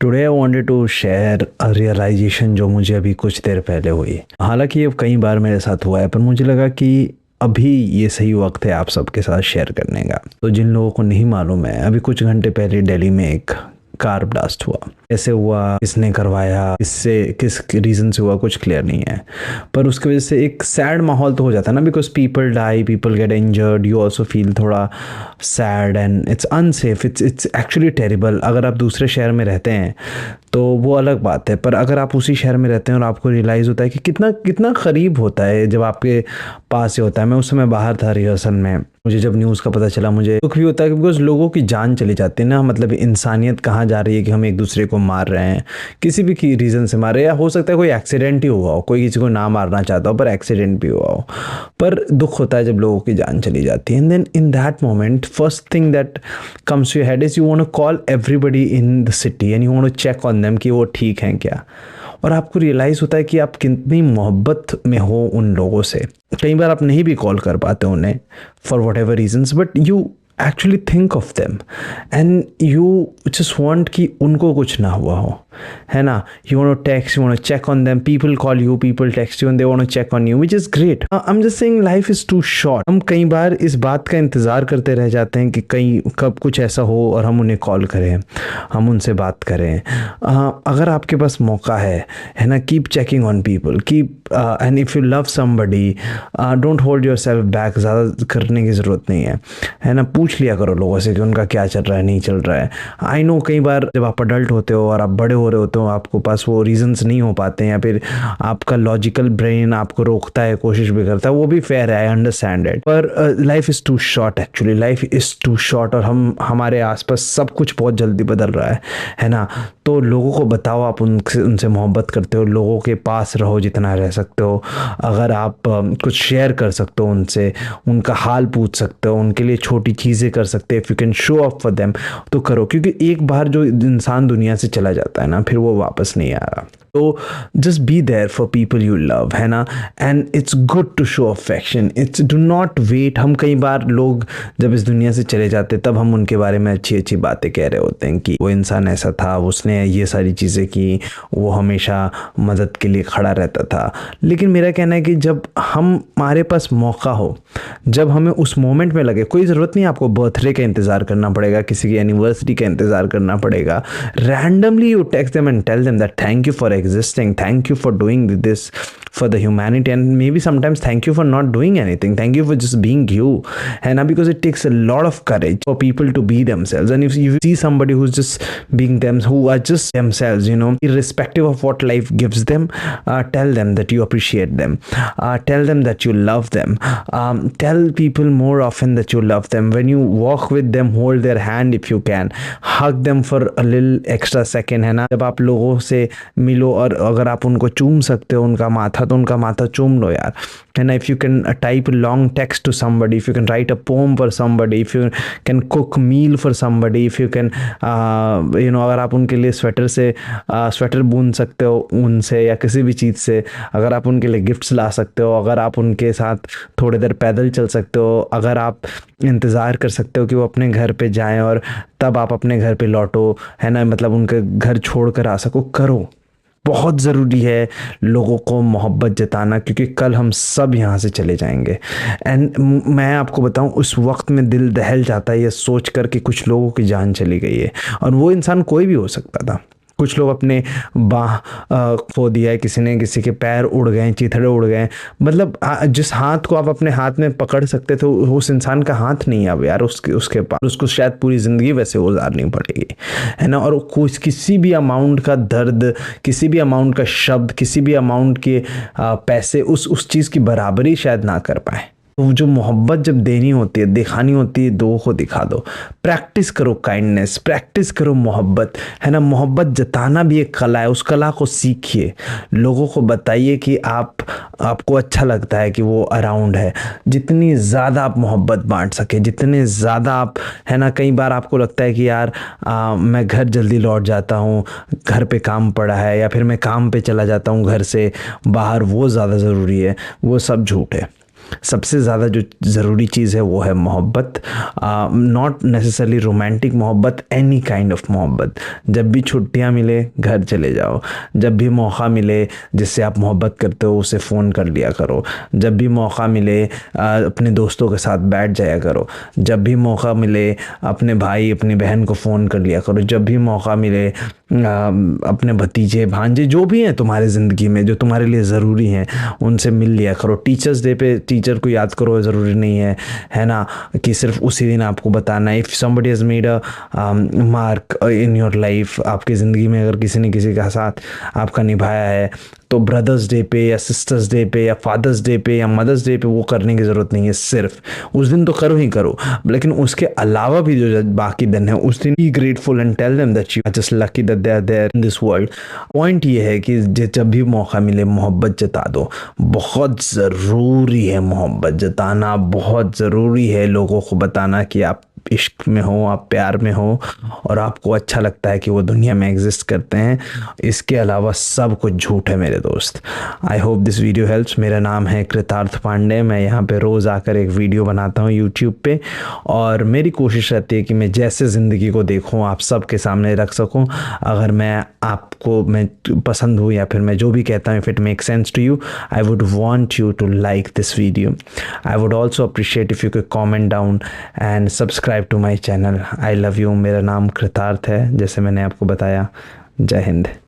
Today I wanted to share a realisation जो मुझे अभी कुछ देर पहले हुई। हालांकि ये कई बार मेरे साथ हुआ है, पर मुझे लगा कि अभी ये सही वक्त है आप सबके साथ शेयर करने का। तो जिन लोगों को नहीं मालूम है, अभी कुछ घंटे पहले दिल्ली में एक कार ब्लास्ट हुआ। कैसे हुआ, किसने करवाया, किससे, किस रीज़न से हुआ, कुछ क्लियर नहीं है। पर उसकी वजह से एक सैड माहौल तो हो जाता है ना, because people die, people get injured, you also feel थोड़ा sad and it's unsafe, it's actually terrible. अगर आप दूसरे शहर में रहते हैं तो वो अलग बात है, पर अगर आप उसी शहर में रहते हैं और आपको रियलाइज़ होता है कि कितना कितना करीब होता है जब आपके पास ही होता है। मैं उस समय बाहर था रिहर्सल में, मुझे जब न्यूज़ का पता चला मुझे दुख भी होता है, बिकॉज लोगों की जान चली जाती है ना। मतलब इंसानियत कहाँ जा रही है कि हम एक दूसरे को मार रहे हैं, किसी भी रीज़न से मार रहे हैं। या हो सकता है कोई एक्सीडेंट ही हुआ हो, कोई किसी को ना मारना चाहता हो पर एक्सीडेंट भी हुआ हो। पर दुख होता है जब लोगों की जान चली जाती है। And then in that moment first thing that comes to your head is you want to call everybody in the city and you want to check on them कि वो ठीक हैं क्या। और आपको रियलाइज़ होता है कि आप कितनी मोहब्बत में हो उन लोगों से। कई बार आप नहीं भी कॉल कर पाते उन्हें for whatever reasons, but you actually think of them and you just want कि उनको कुछ ना हुआ हो, है ना। You want to text, you want to check on them, people call you, people text you and they want to check on you, which is great. I am just saying life is too short. हम कई बार इस बात का इंतज़ार करते रह जाते हैं कि कहीं कब कुछ ऐसा हो और हम उन्हें कॉल करें, हम उनसे बात करें। अगर आपके पास मौका है ना, keep checking on people, keep and if you love somebody don't hold your self back. ज़्यादा करने की ज़रूरत नहीं है ना। पूछ लिया करो लोगों से कि उनका क्या चल रहा है, नहीं चल रहा है। आई नो कई बार जब आप अडल्ट होते हो और आप बड़े हो रहे होते हो, आपको पास वो रीजंस नहीं हो पाते हैं, या फिर आपका लॉजिकल ब्रेन आपको रोकता है, कोशिश भी करता है, वो भी फेयर है, आई अंडरस्टैंड इट। पर life is too short, actually life is too short. और हमारे आसपास सब कुछ बहुत जल्दी बदल रहा है ना। तो लोगों को बताओ आप उनसे मोहब्बत करते हो, लोगों के पास रहो जितना रह सकते हो। अगर आप कुछ शेयर कर सकते हो उनसे, उनका हाल पूछ सकते हो, उनके लिए छोटी चीज़ें कर सकते हैं, if you can show up for them तो करो। क्योंकि एक बार जो इंसान दुनिया से चला जाता है ना, फिर वो वापस नहीं आ रहा। तो just be there for people you love, है ना। And it's good to show affection, it's do not wait. हम कई बार लोग जब इस दुनिया से चले जाते तब हम उनके बारे में अच्छी अच्छी बातें कह रहे होते हैं कि वो इंसान ऐसा था, उसने ये सारी चीज़ें की, वो हमेशा मदद के लिए खड़ा रहता था। लेकिन मेरा कहना है कि जब हमारे पास मौका हो, जब हमें उस मोमेंट में लगे, कोई ज़रूरत नहीं आपको बर्थडे का इंतज़ार करना पड़ेगा, किसी की एनिवर्सरी का इंतज़ार करना पड़ेगा। Randomly you text them and tell them that thank you for existing, thank you for doing this for the humanity, and maybe sometimes thank you for not doing anything, thank you for just being you, and because it takes a lot of courage for people to be themselves. And if you see somebody who's just being them, who are just themselves, you know, irrespective of what life gives them, tell them that you appreciate them, tell them that you love them, tell people more often that you love them. When you walk with them, hold their hand if you can, hug them for a little extra second, है ना। जब आप लोगों से मिलो और अगर आप उनको चूम सकते हो उनका माथा, तो उनका माथा चूम लो यार, है ना। If you can type long text to somebody, if you can write a poem for somebody, if you can cook meal for somebody, if you can you know, अगर आप उनके लिए स्वेटर बुन सकते हो उनसे या किसी भी चीज़ से, अगर आप उनके लिए गिफ्ट्स ला सकते हो, अगर आप उनके साथ थोड़ी देर पैदल चल सकते हो, अगर आप इंतज़ार कर सकते हो कि वो अपने घर पे जाएं और तब आप अपने घर पे लौटो, है ना, मतलब उनके घर छोड़ कर आ सको, करो। बहुत ज़रूरी है लोगों को मोहब्बत जताना, क्योंकि कल हम सब यहाँ से चले जाएंगे। एंड मैं आपको बताऊँ, उस वक्त में दिल दहल जाता है ये सोच कर कि कुछ लोगों की जान चली गई है, और वो इंसान कोई भी हो सकता था। कुछ लोग अपने बाह खो दिया है, किसी के पैर उड़ गए, चिथड़े उड़ गए। मतलब जिस हाथ को आप अपने हाथ में पकड़ सकते थे उस इंसान का हाथ नहीं है अब यार उसके पास, उसको शायद पूरी ज़िंदगी वैसे गुजारनी पड़ेगी, है ना। और कुछ किसी भी अमाउंट का दर्द, किसी भी अमाउंट का शब्द, किसी भी अमाउंट के पैसे उस चीज़ की बराबरी शायद ना कर पाए। तो जो मोहब्बत जब देनी होती है, दिखानी होती है, दो को दिखा दो। प्रैक्टिस करो काइंडनेस, प्रैक्टिस करो मोहब्बत, है ना। मोहब्बत जताना भी एक कला है, उस कला को सीखिए। लोगों को बताइए कि आपको अच्छा लगता है कि वो अराउंड है। जितनी ज़्यादा आप मोहब्बत बांट सके, जितने ज़्यादा आप, है ना। कई बार आपको लगता है कि यार मैं घर जल्दी लौट जाता हूँ, घर पे काम पड़ा है, या फिर मैं काम पे चला जाता हूँ घर से बाहर, वो ज़्यादा ज़रूरी है। वो सब झूठ है। सबसे ज़्यादा जो ज़रूरी चीज़ है वो है मोहब्बत, नॉट नेसेसरली रोमांटिक मोहब्बत, एनी काइंड ऑफ मोहब्बत। जब भी छुट्टियां मिले घर चले जाओ, जब भी मौका मिले जिससे आप मोहब्बत करते हो उसे फ़ोन कर लिया करो, जब भी मौका मिले अपने दोस्तों के साथ बैठ जाया करो, जब भी मौका मिले अपने भाई अपनी बहन को फ़ोन कर लिया करो, जब भी मौका मिले अपने भतीजे भांजे जो भी हैं तुम्हारे ज़िंदगी में जो तुम्हारे लिए ज़रूरी हैं उनसे मिल लिया करो। टीचर्स डे पे टीचर को याद करो, ज़रूरी नहीं है ना कि सिर्फ उसी दिन आपको बताना है। If somebody has made a mark in your life, आपकी ज़िंदगी में अगर किसी ने किसी का साथ आपका निभाया है तो ब्रदर्स डे पे या सिस्टर्स डे पे या फादर्स डे पे या मदर्स डे पे वो करने की ज़रूरत नहीं है। सिर्फ उस दिन तो करो ही करो, लेकिन उसके अलावा भी जो बाकी दिन है उस दिन be grateful and tell them that you are just lucky that they are there in this world. Point ये है कि जब भी मौका मिले मोहब्बत जता दो। बहुत ज़रूरी है मोहब्बत जताना, बहुत ज़रूरी है लोगों को बताना कि आप इश्क में हो, आप प्यार में हो और आपको अच्छा लगता है कि वो दुनिया में एग्जिस्ट करते हैं। इसके अलावा सब कुछ झूठ है मेरे दोस्त। I hope this video helps. मेरा नाम है कृतार्थ पांडे। मैं यहाँ पे रोज़ आकर एक वीडियो बनाता हूँ यूट्यूब पे और मेरी कोशिश रहती है कि मैं जैसे ज़िंदगी को देखूँ आप सबके सामने रख सकूँ। अगर मैं पसंद हूँ या फिर मैं जो भी कहता हूँ, if it make sense to you, I would want you to like this video. I would also appreciate if you can comment down and subscribe to my channel. I love you. मेरा नाम कृतार्थ है जैसे मैंने आपको बताया। जय हिंद।